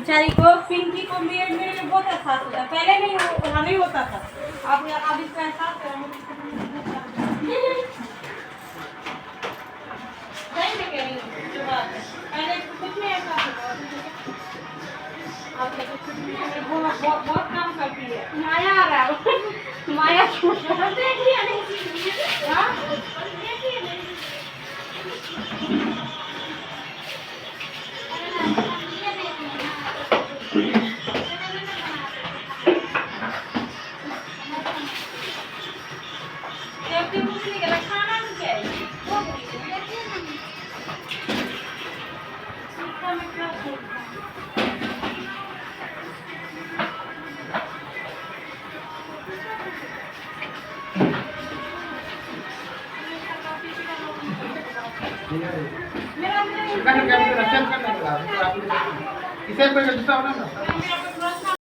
बेचारी को पिंकी को मेरे लिए बहुत एहसास होता है, पहले नहीं हमें होता था, अब इसका एहसास है। सही में कह रही हूँ जो बात है, पहले कुछ नहीं एहसास होता, अब बहुत बहुत काम करती है। माया आ रहा है माया छूट रहा है, देखिए नहीं हाँ देखिए नहीं जब कुछ नहीं कर खाना नहीं चाहिए वो सीखा में क्या सीखा मेरा Kan kan kan kan kan kan. Isa pa yung gusto ko na.